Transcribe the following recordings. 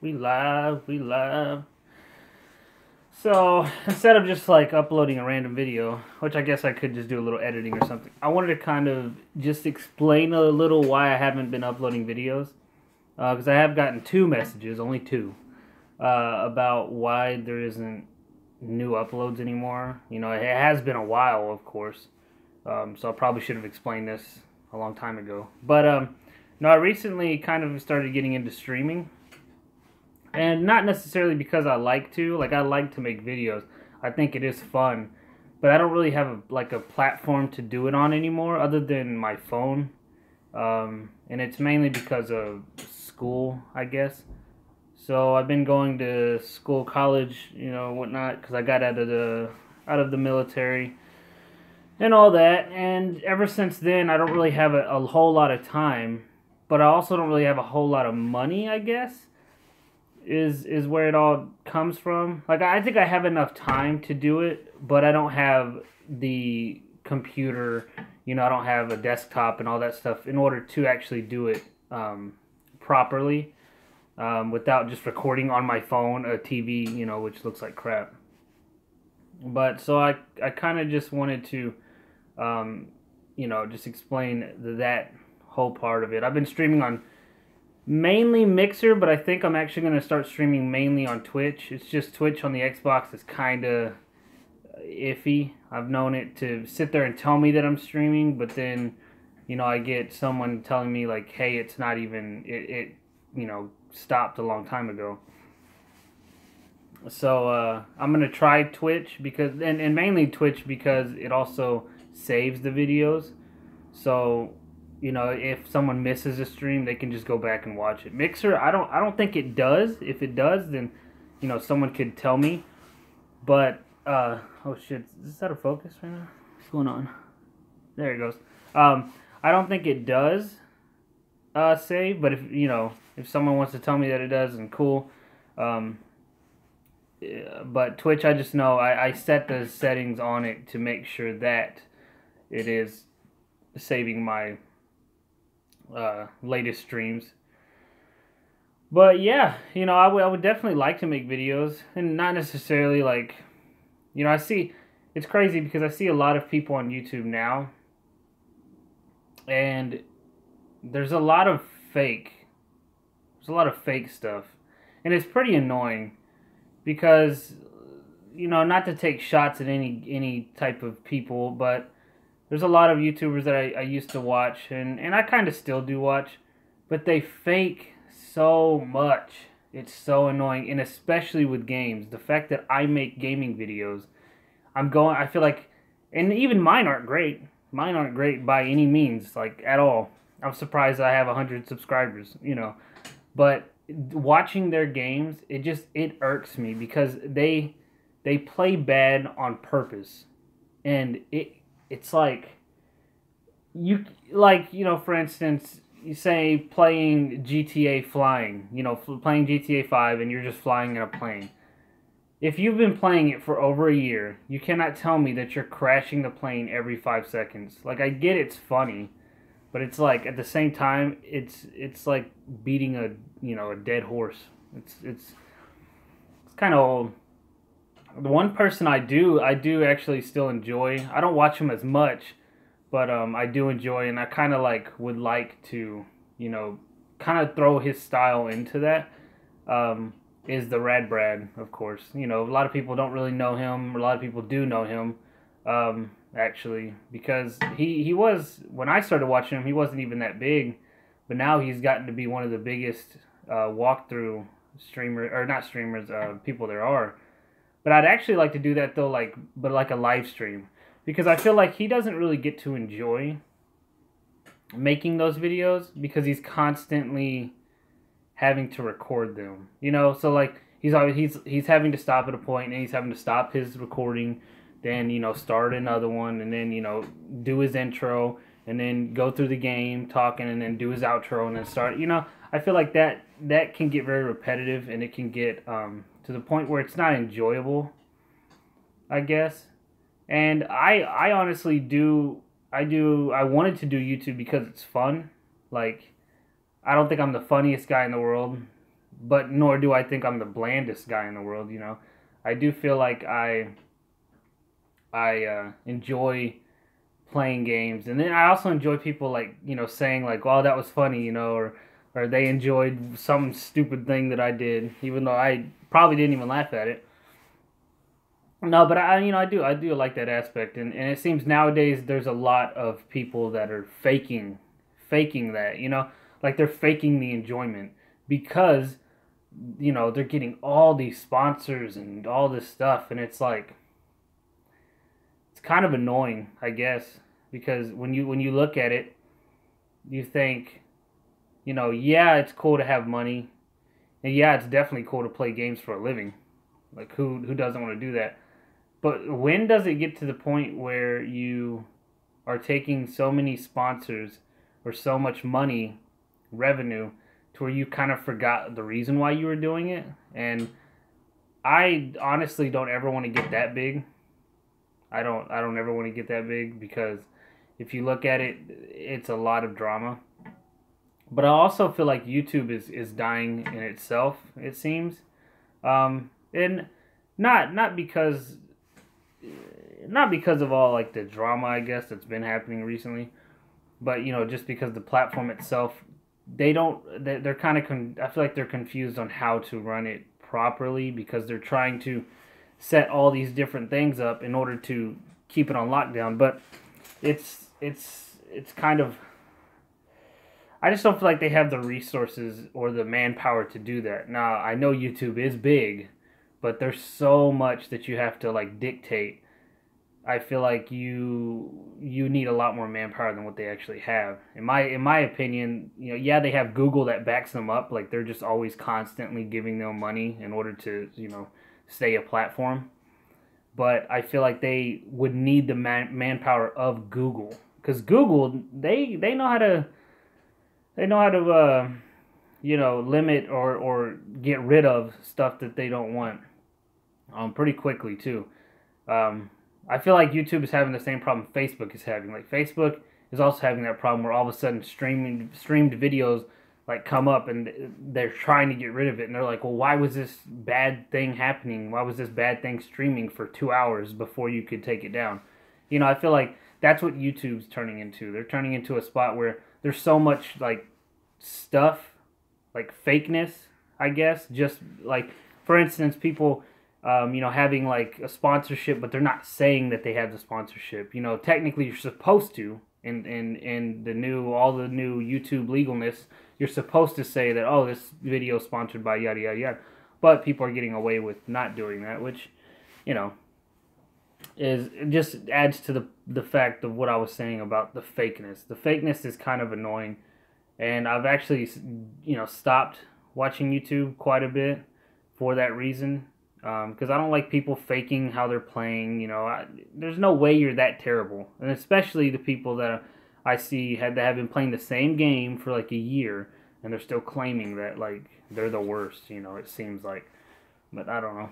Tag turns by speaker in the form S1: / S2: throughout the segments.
S1: We live, we live. So instead of just like uploading a random video, which I guess I could just do a little editing or something, I wanted to kind of just explain a little why I haven't been uploading videos. Because I have gotten two messages, only two, about why there isn't new uploads anymore. You know, it has been a while, of course. So I probably should have explained this a long time ago. But no, I recently kind of started getting into streaming. And not necessarily because I like to. Like, I like to make videos. I think it is fun. But I don't really have a platform to do it on anymore other than my phone. And it's mainly because of school, I guess. So I've been going to school, college, whatnot, because I got out of the military and all that. And ever since then, I don't really have a whole lot of time, but I also don't really have a whole lot of money, I guess. Is where it all comes from. Like, I think I have enough time to do it, but I don't have the computer. I don't have a desktop and all that stuff in order to actually do it properly, without just recording on my phone, a TV, which looks like crap. But so I kind of just wanted to, just explain that whole part of it. I've been streaming on mainly Mixer, but I think I'm actually going to start streaming mainly on Twitch. It's just Twitch on the Xbox is kind of iffy. I've known it to sit there and tell me that I'm streaming, but then, I get someone telling me like, hey, it's not even, it stopped a long time ago. So I'm going to try Twitch because, and mainly Twitch because it also saves the videos. So if someone misses a stream, they can just go back and watch it. Mixer, I don't think it does. If it does, then someone could tell me. But oh shit, is this out of focus right now? What's going on? There it goes. I don't think it does save, but if someone wants to tell me that it does, then cool. Yeah, but Twitch, I just know I set the settings on it to make sure that it is saving my latest streams. But yeah, I would definitely like to make videos, and not necessarily like, I see, it's crazy because I see a lot of people on YouTube now, and there's a lot of fake stuff, and it's pretty annoying because, not to take shots at any type of people, but there's a lot of YouTubers that I used to watch, and I kind of still do watch, but they fake so much. It's so annoying, and especially with games. The fact that I make gaming videos, I feel like, and even mine aren't great. Mine aren't great by any means, like, at all. I'm surprised I have 100 subscribers, But watching their games, it irks me because they play bad on purpose. And it's like, for instance, you say playing GTA flying, playing GTA 5 and you're just flying in a plane. If you've been playing it for over a year, you cannot tell me that you're crashing the plane every 5 seconds. Like, I get it's funny, but it's like, at the same time, it's like beating a dead horse. It's kind of old. The one person I do actually still enjoy. I don't watch him as much, but I do enjoy, and I kind of would like to, kind of throw his style into that. Is the Rad Brad, of course. A lot of people don't really know him. A lot of people do know him, actually, because he was, when I started watching him, he wasn't even that big, but now he's gotten to be one of the biggest walkthrough streamers, or not streamers, people there are. But I'd actually like to do that though, but like a live stream, because I feel like he doesn't really get to enjoy making those videos because he's constantly having to record them. So like he's having to stop at a point, and he's having to stop his recording, then start another one, and then do his intro, and then go through the game talking, and then do his outro, and then start. I feel like that can get very repetitive, and it can get to the point where it's not enjoyable, I guess. And I honestly I wanted to do YouTube because it's fun. Like, I don't think I'm the funniest guy in the world. but nor do I think I'm the blandest guy in the world. I do feel like I enjoy playing games, and then I also enjoy people like saying like, "Oh, that was funny," or they enjoyed some stupid thing that I did, even though I probably didn't even laugh at it. No, but I do like that aspect, and it seems nowadays there's a lot of people that are faking that, like they're faking the enjoyment because they're getting all these sponsors and all this stuff, and it's like it's kind of annoying, I guess, because when you look at it, you think, yeah, it's cool to have money, and yeah, it's definitely cool to play games for a living. Like who doesn't want to do that? But when does it get to the point where you are taking so many sponsors or so much money, revenue, to where you kind of forgot the reason why you were doing it? And I honestly don't ever want to get that big. I don't ever want to get that big because if you look at it, it's a lot of drama. But I also feel like YouTube is dying in itself, it seems. And not because of all like the drama, I guess, that's been happening recently, but just because the platform itself, they're kind of I feel like they're confused on how to run it properly because they're trying to set all these different things up in order to keep it on lockdown. But it's kind of, I just don't feel like they have the resources or the manpower to do that. Now, I know YouTube is big, but there's so much that you have to like dictate. I feel like you need a lot more manpower than what they actually have. In my opinion, yeah, they have Google that backs them up. Like they're just always constantly giving them money in order to stay a platform. But I feel like they would need the manpower of Google, because Google, they know how to limit or get rid of stuff that they don't want pretty quickly too. I feel like YouTube is having the same problem Facebook is having. Like Facebook is also having that problem where all of a sudden streamed videos like come up and they're trying to get rid of it, and they're like, well, why was this bad thing happening? Why was this bad thing streaming for 2 hours before you could take it down? I feel like that's what YouTube's turning into. They're turning into a spot where there's so much like stuff, like fakeness, I guess. Just like, for instance, people having like a sponsorship, but they're not saying that they have the sponsorship. Technically you're supposed to, in all the new YouTube legalness, you're supposed to say that, oh, this video is sponsored by yada yada yada. But people are getting away with not doing that, which, is just adds to the fact of what I was saying about the fakeness. The fakeness is kind of annoying, and I've actually stopped watching YouTube quite a bit for that reason. Because I don't like people faking how they're playing. There's no way you're that terrible, and especially the people that I see that have been playing the same game for like a year, and they're still claiming that like they're the worst. It seems like, but I don't know.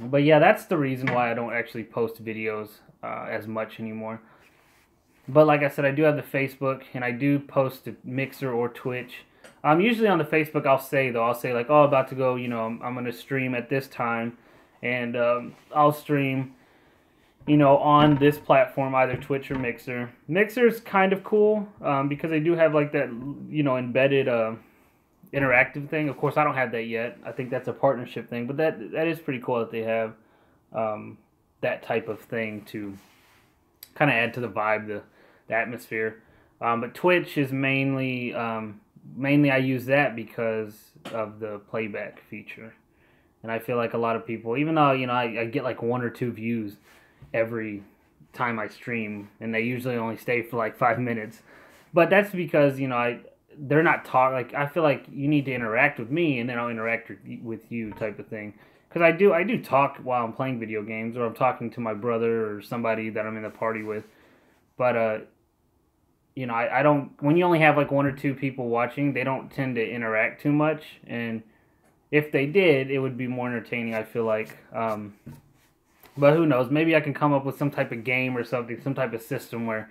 S1: But yeah, that's the reason why I don't actually post videos as much anymore. But like I said, I do have the Facebook, and I do post to Mixer or Twitch. Usually on the Facebook, I'll say like, oh, about to go, I'm going to stream at this time, and I'll stream, on this platform, either Twitch or Mixer. Mixer's kind of cool because they do have like that, embedded interactive thing. Of course, I don't have that yet. I think that's a partnership thing, but that is pretty cool that they have that type of thing to kind of add to the vibe, the atmosphere. But Twitch is mainly I use that because of the playback feature, and I feel like a lot of people, even though I get like 1 or 2 views every time I stream, and they usually only stay for like 5 minutes, but that's because they're not like, I feel like you need to interact with me, and then I'll interact with you, type of thing. Because I do talk while I'm playing video games, or I'm talking to my brother or somebody that I'm in the party with, but I don't, when you only have like 1 or 2 people watching, they don't tend to interact too much, and if they did, it would be more entertaining, I feel like. But who knows, maybe I can come up with some type of game or something, some type of system where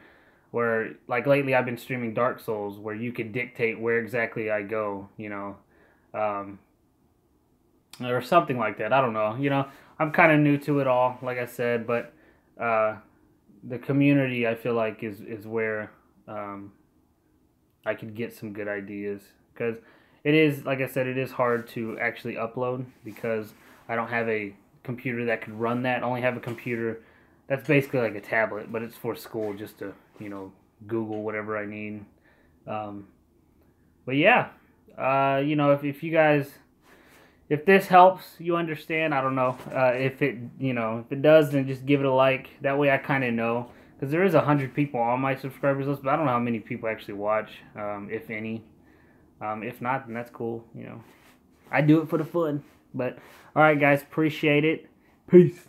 S1: like lately I've been streaming Dark Souls, where you could dictate where exactly I go, or something like that. I don't know. You know, I'm kind of new to it all, like I said, but the community I feel like is where I could get some good ideas, because it is, like I said, it is hard to actually upload because I don't have a computer that could run that. I only have a computer that's basically like a tablet, but it's for school, just to, you know, Google whatever I need. Um, but yeah, you know, if you guys, if this helps you understand, I don't know. If it, you know, if it does, then just give it a like. That way I kind of know. Because there is 100 people on my subscribers list, but I don't know how many people actually watch, if any. If not, then that's cool. You know, I do it for the fun. But, alright guys, appreciate it. Peace.